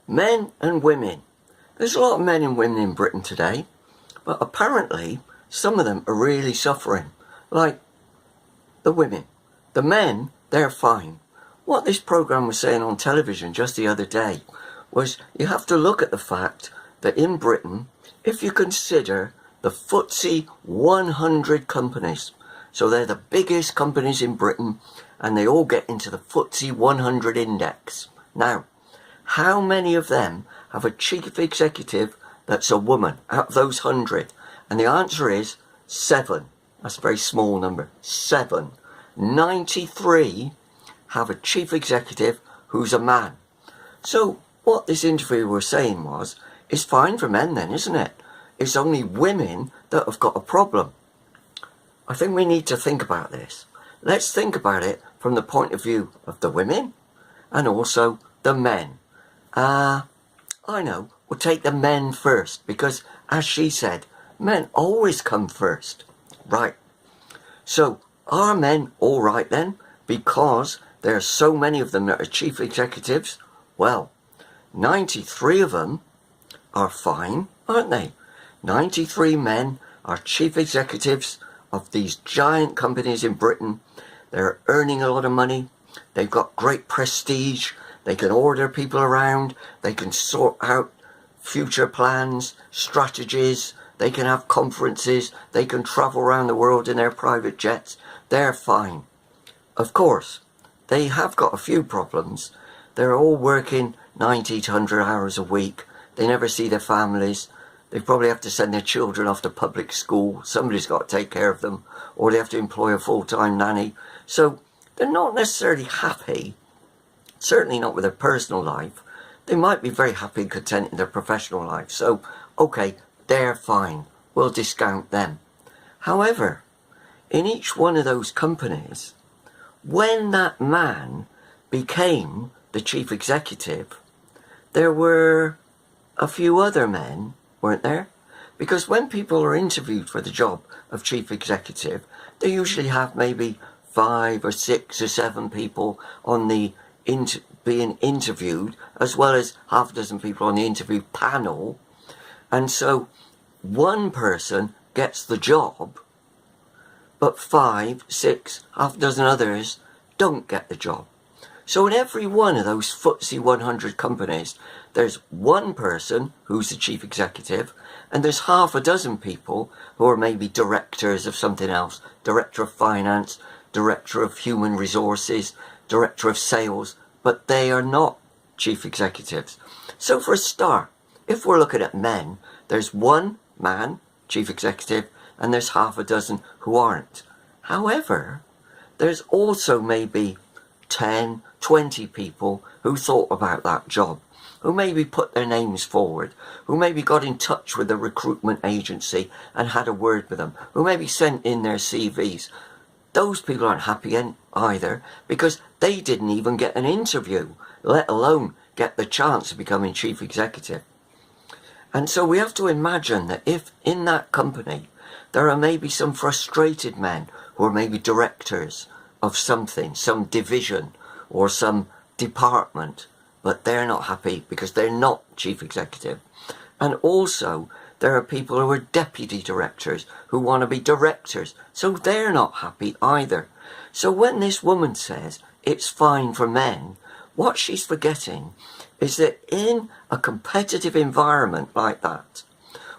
Men and women. There's a lot of men and women in Britain today, but apparently some of them are really suffering, like the women. The men, they're fine. What this programme was saying on television just the other day was you have to look at the fact that in Britain, if you consider the FTSE 100 companies, so they're the biggest companies in Britain and they all get into the FTSE 100 index. Now, how many of them have a chief executive that's a woman out of those 100? And the answer is 7. That's a very small number. 7. 93 have a chief executive who's a man. So what this interviewer was saying was, it's fine for men then, isn't it? It's only women that have got a problem. I think we need to think about this. Let's think about it from the point of view of the women and also the men. I know, we'll take the men first because, as she said, men always come first. Right. So, are men all right then? Because there are so many of them that are chief executives? Well, 93 of them are fine, aren't they? 93 men are chief executives of these giant companies in Britain. They're earning a lot of money. They've got great prestige. They can order people around. They can sort out future plans, strategies. They can have conferences. They can travel around the world in their private jets. They're fine. Of course, they have got a few problems. They're all working 90 to 100 hours a week. They never see their families. They probably have to send their children off to public school. Somebody's got to take care of them. Or they have to employ a full-time nanny. So they're not necessarily happy. Certainly not with their personal life. They might be very happy and content in their professional life. So, okay, they're fine. We'll discount them. However, in each one of those companies, when that man became the chief executive, there were a few other men, weren't there? Because when people are interviewed for the job of chief executive, they usually have maybe 5 or 6 or 7 people on the being interviewed, as well as half a dozen people on the interview panel. And so one person gets the job, but 5, 6, half a dozen others don't get the job. So in every one of those FTSE 100 companies, there's one person who's the chief executive, and there's half a dozen people who are maybe directors of something else, director of finance, director of human resources, director of sales, but they are not chief executives. So for a start, if we're looking at men, there's one man, chief executive, and there's half a dozen who aren't. However, there's also maybe 10, 20 people who thought about that job, who maybe put their names forward, who maybe got in touch with the recruitment agency and had a word with them, who maybe sent in their CVs. Those people aren't happy either because they didn't even get an interview, let alone get the chance of becoming chief executive. And so we have to imagine that if in that company there are maybe some frustrated men who are maybe directors of something, some division or some department, but they're not happy because they're not chief executive. And also there are people who are deputy directors who want to be directors, so they're not happy either. So when this woman says it's fine for men, what she's forgetting is that in a competitive environment like that,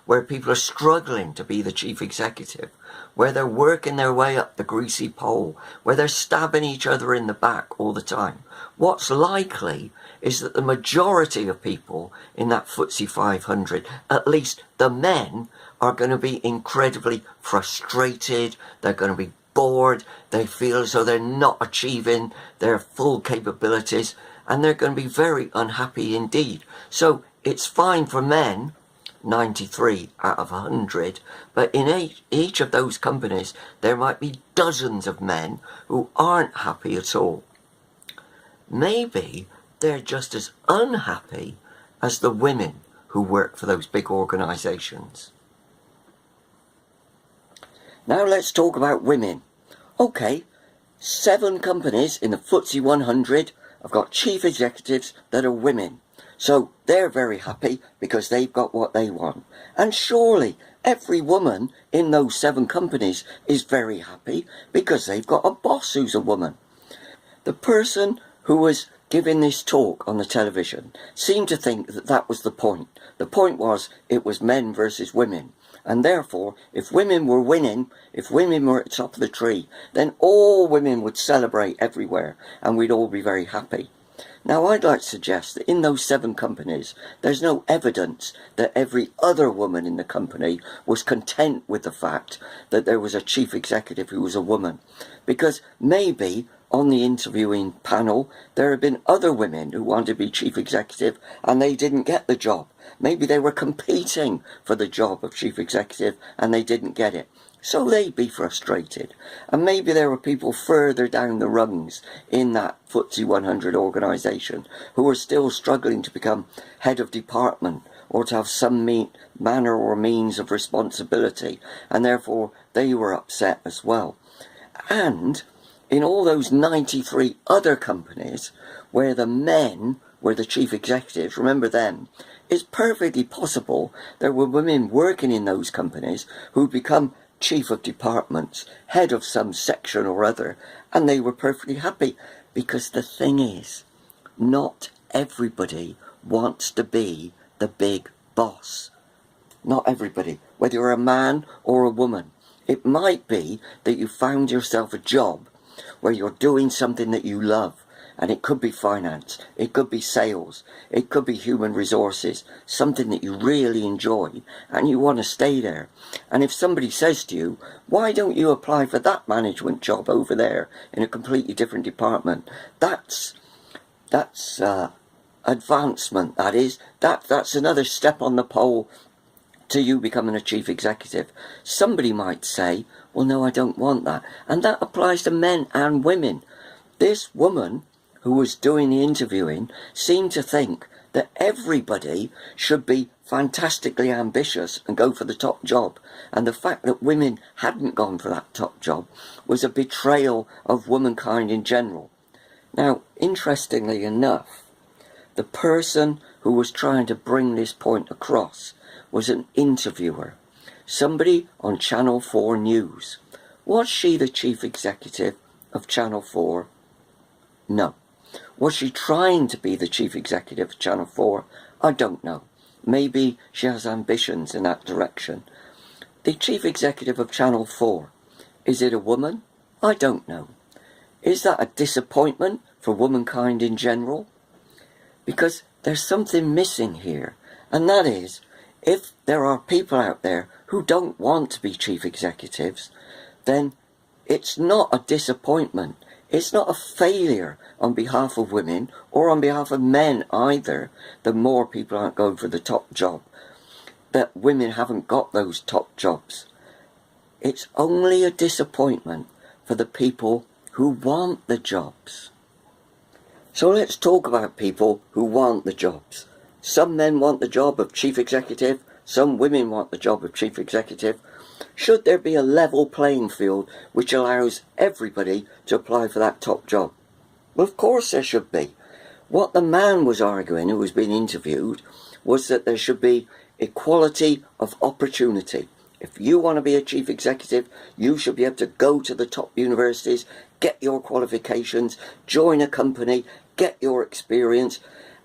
where people are struggling to be the chief executive, where they're working their way up the greasy pole, where they're stabbing each other in the back all the time, what's likely is that the majority of people in that FTSE 500, at least the men, are going to be incredibly frustrated, they're going to be bored, they feel as though they're not achieving their full capabilities, and they're going to be very unhappy indeed. So it's fine for men, 93 out of 100, but in each of those companies there might be dozens of men who aren't happy at all. Maybe they're just as unhappy as the women who work for those big organisations. Now let's talk about women. Okay, 7 companies in the FTSE 100 have got chief executives that are women. So they're very happy because they've got what they want. And surely every woman in those 7 companies is very happy because they've got a boss who's a woman. The person who was giving this talk on the television seemed to think that that was the point. The point was it was men versus women. And therefore, if women were winning, if women were at the top of the tree, then all women would celebrate everywhere and we'd all be very happy. Now, I'd like to suggest that in those 7 companies, there's no evidence that every other woman in the company was content with the fact that there was a chief executive who was a woman. Because maybe on the interviewing panel, there have been other women who wanted to be chief executive and they didn't get the job. Maybe they were competing for the job of chief executive and they didn't get it. So they'd be frustrated. And maybe there were people further down the rungs in that FTSE 100 organisation who were still struggling to become head of department or to have some manner or means of responsibility, and therefore they were upset as well. And in all those 93 other companies where the men were the chief executives, remember them, it's perfectly possible there were women working in those companies who'd become chief of departments, head of some section or other, and they were perfectly happy. Because the thing is, not everybody wants to be the big boss. Not everybody, whether you're a man or a woman. It might be that you found yourself a job where you're doing something that you love, and it could be finance, it could be sales, it could be human resources, something that you really enjoy and you want to stay there. And if somebody says to you, why don't you apply for that management job over there in a completely different department? That's advancement, that is. That's another step on the pole to you becoming a chief executive. Somebody might say, well, no, I don't want that. And that applies to men and women. This woman who was doing the interviewing seemed to think that everybody should be fantastically ambitious and go for the top job. And the fact that women hadn't gone for that top job was a betrayal of womankind in general. Now, interestingly enough, the person who was trying to bring this point across was an interviewer, somebody on Channel 4 News. Was she the chief executive of Channel 4? No. Was she trying to be the chief executive of Channel 4? I don't know. Maybe she has ambitions in that direction. The chief executive of Channel 4, is it a woman? I don't know. Is that a disappointment for womankind in general? Because there's something missing here, and that is, if there are people out there who don't want to be chief executives, then it's not a disappointment. It's not a failure on behalf of women or on behalf of men either, that more people aren't going for the top job, that women haven't got those top jobs. It's only a disappointment for the people who want the jobs. So let's talk about people who want the jobs. Some men want the job of chief executive, some women want the job of chief executive. Should there be a level playing field which allows everybody to apply for that top job? Well, of course there should be. What the man was arguing, who was being interviewed, was that there should be equality of opportunity. If you want to be a chief executive, you should be able to go to the top universities, get your qualifications, join a company, get your experience.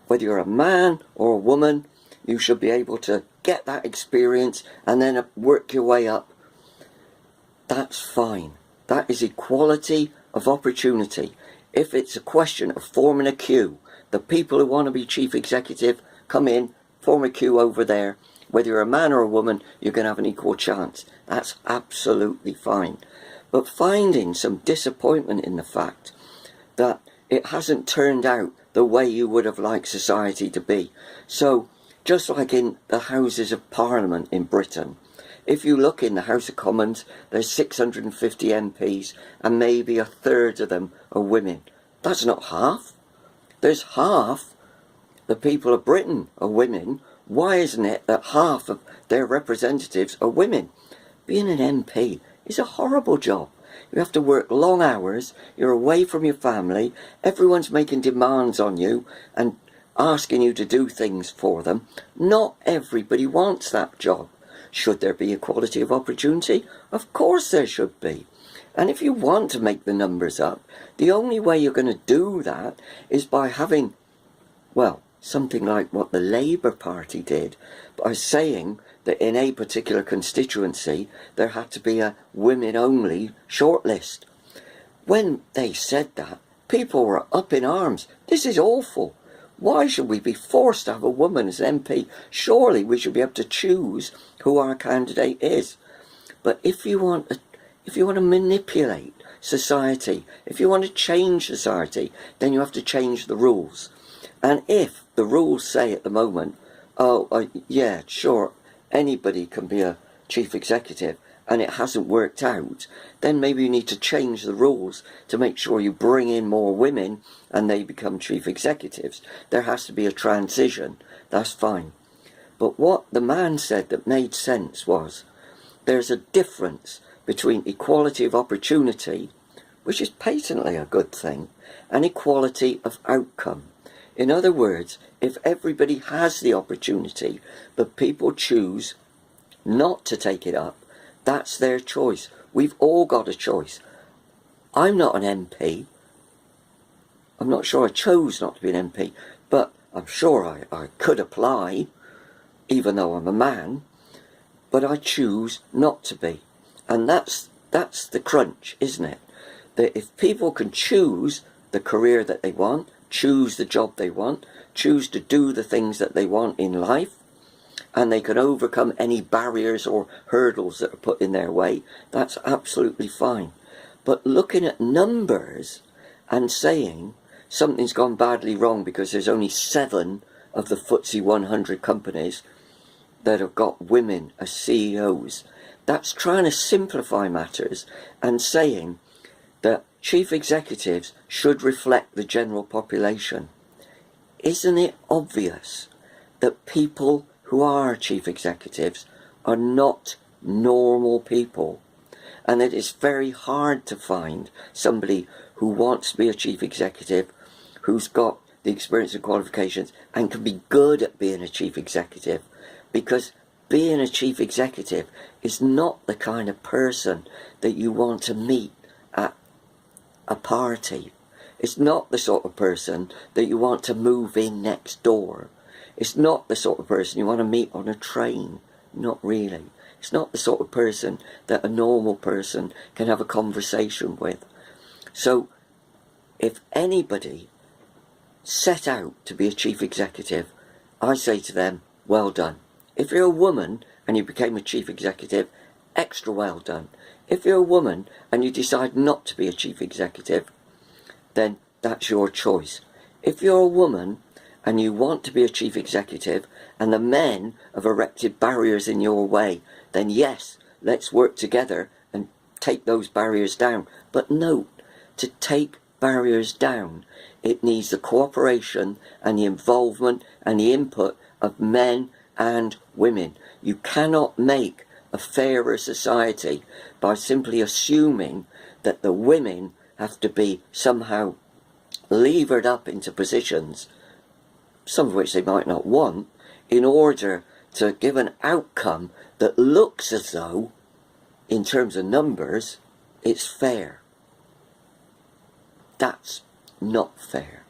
Whether you're a man or a woman, you should be able to get that experience and then work your way up. That's fine. That is equality of opportunity. If it's a question of forming a queue, the people who want to be chief executive come in, form a queue over there. Whether you're a man or a woman, you're going to have an equal chance. That's absolutely fine. But finding some disappointment in the fact that it hasn't turned out the way you would have liked society to be. So, just like in the Houses of Parliament in Britain, if you look in the House of Commons, there's 650 MPs and maybe a third of them are women. That's not half. There's half the people of Britain are women. Why isn't it that half of their representatives are women? Being an MP is a horrible job. You have to work long hours, you're away from your family, everyone's making demands on you, and asking you to do things for them. Not everybody wants that job. Should there be equality of opportunity? Of course there should be. And if you want to make the numbers up, the only way you're going to do that is by having, well, something like what the Labour Party did, by saying that in a particular constituency there had to be a women-only shortlist. When they said that, people were up in arms. This is awful. Why should we be forced to have a woman as MP? Surely we should be able to choose who our candidate is. But if you want to manipulate society, if you want to change society, then you have to change the rules. And if the rules say at the moment, yeah, sure, anybody can be a chief executive, and it hasn't worked out, then maybe you need to change the rules to make sure you bring in more women and they become chief executives. There has to be a transition. That's fine. But what the man said that made sense was, there's a difference between equality of opportunity, which is patently a good thing, and equality of outcome. In other words, if everybody has the opportunity, but people choose not to take it up, that's their choice. We've all got a choice. I'm not an MP. I'm not sure I chose not to be an MP, but I'm sure I could apply, even though I'm a man, but I choose not to be. And that's the crunch, isn't it? That if people can choose the career that they want, choose the job they want, choose to do the things that they want in life, and they can overcome any barriers or hurdles that are put in their way, that's absolutely fine. But looking at numbers and saying something's gone badly wrong because there's only 7 of the FTSE 100 companies that have got women as CEOs, that's trying to simplify matters and saying that chief executives should reflect the general population. Isn't it obvious that people who are chief executives are not normal people, and that it's very hard to find somebody who wants to be a chief executive, who's got the experience and qualifications and can be good at being a chief executive, because being a chief executive is not the kind of person that you want to meet at a party. It's not the sort of person that you want to move in next door. It's not the sort of person you want to meet on a train. Not really. It's not the sort of person that a normal person can have a conversation with. So, if anybody set out to be a chief executive, I say to them, well done. If you're a woman and you became a chief executive, extra well done. If you're a woman and you decide not to be a chief executive, then that's your choice. If you're a woman and you want to be a chief executive and the men have erected barriers in your way, then yes, let's work together and take those barriers down. But note, to take barriers down, it needs the cooperation and the involvement and the input of men and women. You cannot make a fairer society by simply assuming that the women have to be somehow levered up into positions, some of which they might not want, in order to give an outcome that looks as though, in terms of numbers, it's fair. That's not fair.